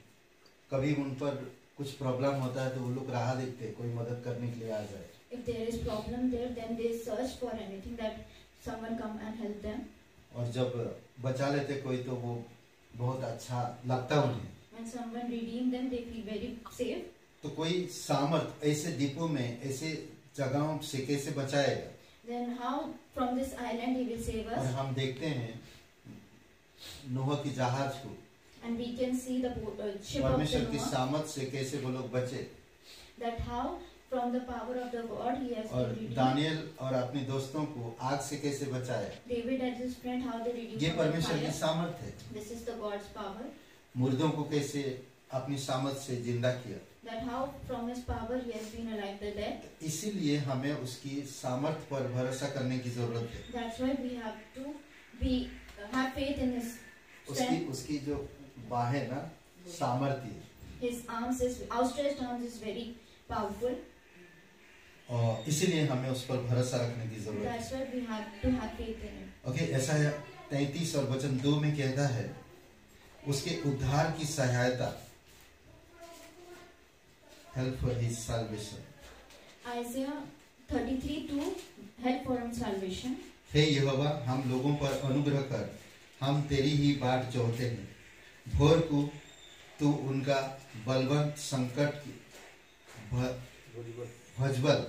कभी उन पर कुछ प्रॉब्लम होता है तो वो लोग राह देखते हैं, कोई मदद करने के लिए आ जाए। If there is problem there, then they search for anything that someone come and help them. और जब बचा लेते कोई तो वो बहुत अच्छा लगता उन्हें। When someone redeem them, they feel very safe. तो कोई सामर्थ ऐसे द्वीपों में, ऐसे जगहों से कैसे बचाएगा? Then how from this island he will save और us? हम देखते हैं नूह की जहाज को, And we can see the ship of परमेश्वर की Noah, सामर्थ से कैसे वो लोग बचे। that how from the power of the God he has और been redeemed. दानियल और अपने दोस्तों को आग से कैसे बचाया, David and his friend, how they redeemed ये from the परमेश्वर की fire. सामर्थ है। This is the God's power. मुर्दों को कैसे अपनी सामर्थ से जिंदा किया, That how from his power he has been alive the dead. इसीलिए हमें उसकी सामर्थ पर भरोसा करने की जरूरत है। That's why we have to have faith in his strength. उसकी जो बाहें ना सामर्थ्य, His arms, his outstretched arms is very powerful. और इसीलिए हमें उस पर भरोसा रखने की जरूरत है। That's why we have to have faith in him. Okay, ऐसा है 33 और वचन 2 में कहता है, उसके उद्धार की सहायता, help for his salvation. Isaiah 33:2, help for his salvation. हे यहोवा, हम लोगों पर अनुग्रह कर, हम तेरी ही बाट चाहते हैं। भोर को तू उनका बलवंत संकट भजबल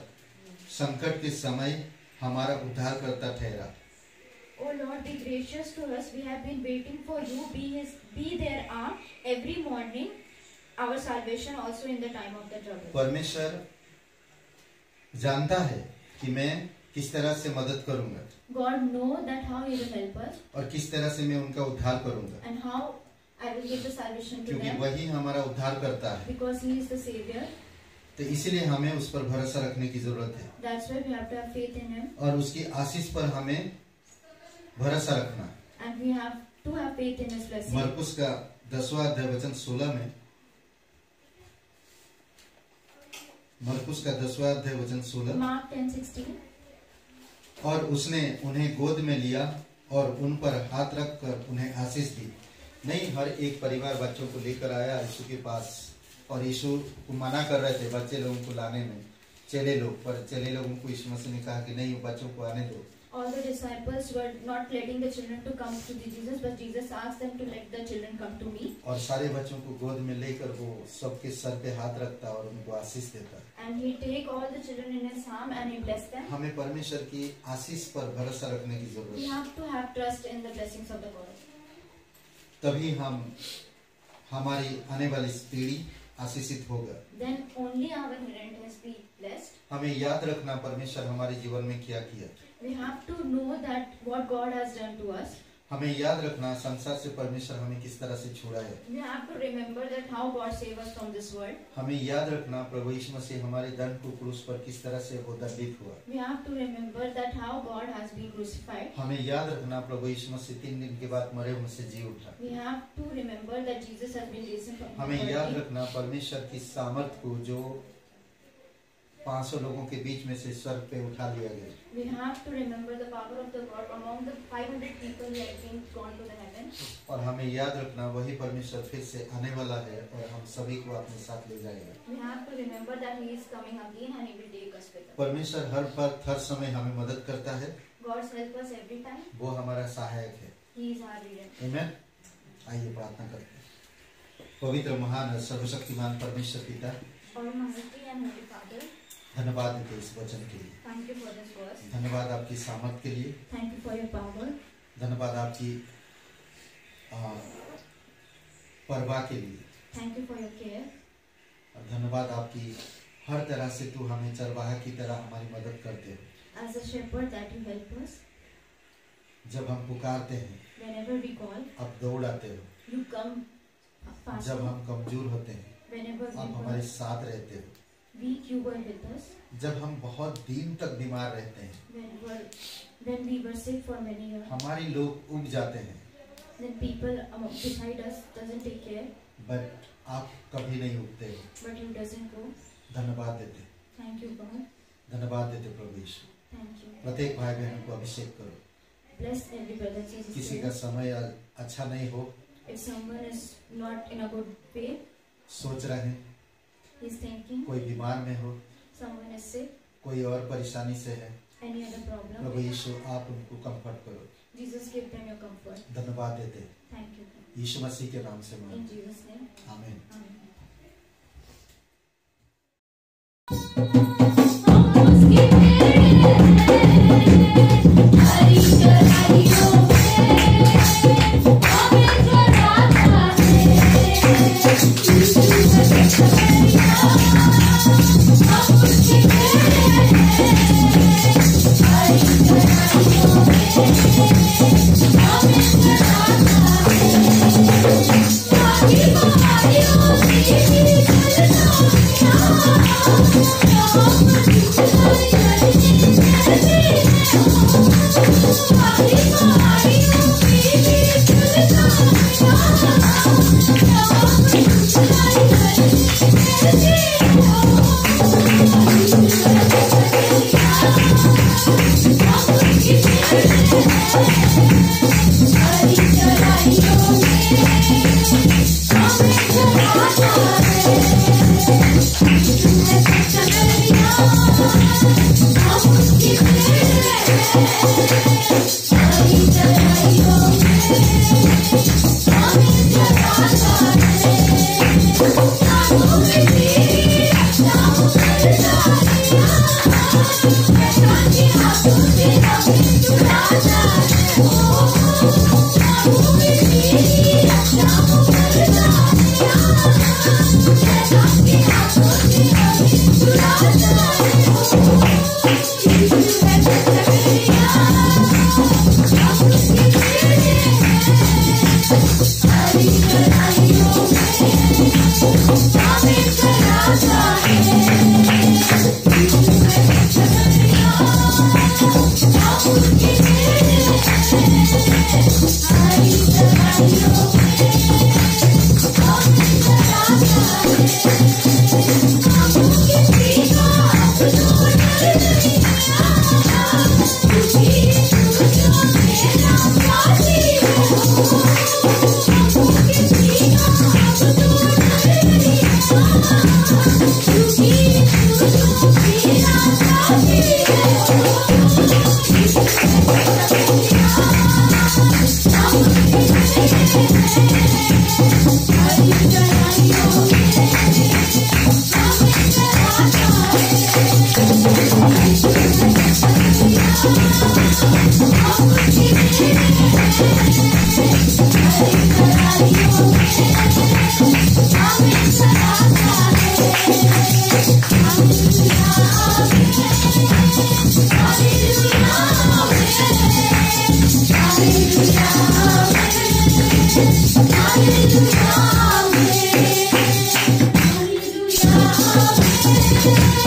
संकट के समय हमारा उद्धार करता ठहरा। Oh Lord, be gracious to us. We have been waiting for you. Be their arm every morning. Our salvation also in the time of the trouble. परमेश्वर जानता है कि मैं किस तरह से मदद करूंगा, God know that how he will help us और किस तरह से मैं उनका उद्धार करूंगा, and how I will give the salvation to क्योंकि them, वही हमारा उद्धार करता है। because he is the savior. तो इसीलिए हमें उस पर भरोसा रखने की जरूरत है That's why we have to have faith in him, और उसकी आशीष पर हमें भरोसा रखना है। and we have to have faith in his blessing. मरकुस का 10वां अध्याय वचन 16 में, मरकुस का 10वां अध्याय वचन 16, Mark 10:16. और उसने उन्हें गोद में लिया और उन पर हाथ रखकर उन्हें आशीष दी। नहीं, हर एक परिवार बच्चों को लेकर आया यीशु के पास, और यीशु को मना कर रहे थे बच्चे लोगों को लाने में, चेले लोग, पर चेले लोगों को यीशु मसीह ने कहा कि नहीं, बच्चों को आने दो। All the disciples were not letting the children to come to Jesus, but Jesus asked them to let the children come to me. और सारे बच्चों को गोद में लेकर वो सबके सर पे हाथ रखता और उनको आशीष देता। And he take all the children in his arm and he bless them. हमें परमेश्वर की आशीष पर भरोसा रखने की जरूरत We है। have to have trust in the blessings of the God. तभी हमारी आने वाली पीढ़ी आशीषित होगा। Then only our inheritance be blessed. हमें याद रखना परमेश्वर हमारे जीवन में क्या किया। We have to know that what God has done to us. हमें याद रखना संसार से परमेश्वर हमें किस तरह से छुड़ाया। We have to remember that how God saved us from this world. हमें याद रखना प्रभु यीशु मसीह हमारे दंड को क्रूस पर किस तरह से वो दंडित हुआ। We have to remember that how God has been crucified. हमें याद रखना प्रभु यीशु मसीह 3 दिन के बाद मरे हुए से जी उठा। We have to remember that Jesus has been risen from the हमें याद dead. रखना परमेश्वर की सामर्थ को जो 500 लोगों के बीच में से स्वर्ग पे उठा लिया गया। We have to remember the power of the God among the 500 people who have been gone to the heaven. और हमें याद रखना वही परमेश्वर फिर से आने वाला है और हम सभी को अपने साथ ले जाएगा। We have to remember that He is coming again and He will take us with Him. परमेश्वर हर वक्त हर समय हमें मदद करता है। God helps us every time. वो हमारा सहायक है। He is our Redeemer. आमीन। आइए प्रार्थना करते हैं। पवित्र महान और सर्वशक्तिमान परमेश्वर पिता, Almighty and Holy Father, धन्यवाद देते इस वचन के लिए। thank you for this verse. धन्यवाद आपकी सामर्थ के लिए। Thank you for your power. धन्यवाद आपकी परवाह के लिए। Thank you for your care. और धन्यवाद आपकी हर तरह से तू हमें चरवाहा की तरह हमारी मदद करते हो। As a shepherd that you help us. जब हम पुकारते हैं, Whenever we call, आप दौड़ आते हो। you come fast. जब हम कमजोर होते हैं, Whenever we आप were हमारे साथ रहते हो। weak, you were with us. जब हम बहुत दिन तक बीमार रहते हैं, When we were sick for many years, हमारे लोग उब जाते हैं, then people beside us doesn't take care, but आप कभी नहीं उठते हो। but you doesn't go. धन्यवाद देते, Thank you, God. धन्यवाद देते प्रभु यीशु। Thank you. प्रत्येक भाई बहन को अभिषेक करो। Bless every brother and sister. किसी का समय अच्छा नहीं हो, If someone is not in a good way, सोच रहे हैं, he's thinking, कोई बीमार में हो, someone is sick, कोई और परेशानी से है, any other problem, प्रभु यीशु आप उनको कंफर्ट करो। Jesus give them your comfort. धन्यवाद देते हैं। Thank you, God. यीशु मसीह के नाम से In मांगते हैं। Jesus' name, आमीन। Amen. Thank you.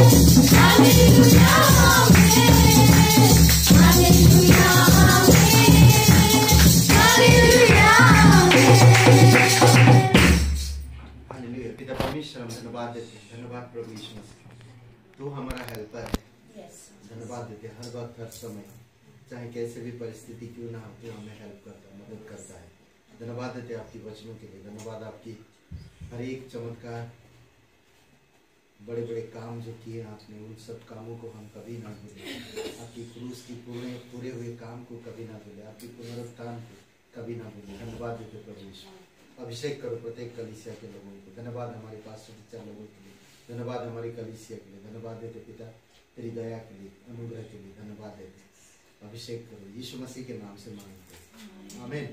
हालेलुया। पिता परमेश्वर, हम धन्यवाद देते हैं, धन्यवाद प्रभु यीशु मसीह, तू हमारा हेल्पर है। धन्यवाद देते हैं, हर वक्त हर समय चाहे कैसे भी परिस्थिति क्यों ना हो, तू हमें हेल्प करता है, मदद करता है। धन्यवाद देते हैं आपकी वचनों के लिए, धन्यवाद आपकी हर एक चमत्कार, बड़े बड़े काम जो किए आपने, उन सब कामों को हम कभी ना भूलें। आपकी क्रूस की पूरे हुए काम को कभी ना भूलें, आपकी पुनरुत्थान को कभी ना भूलें। धन्यवाद देते प्रभु यीशु। अभिषेक करो प्रत्येक कलीसिया के लोगों को। धन्यवाद हमारे पास लोगों के लिए, धन्यवाद हमारी कलीसिया के लिए। धन्यवाद देते पिता तेरी दया के लिए, अनुग्रह के लिए धन्यवाद देते। अभिषेक करो, यीशु मसीह के नाम से मांगते हैं, आमीन।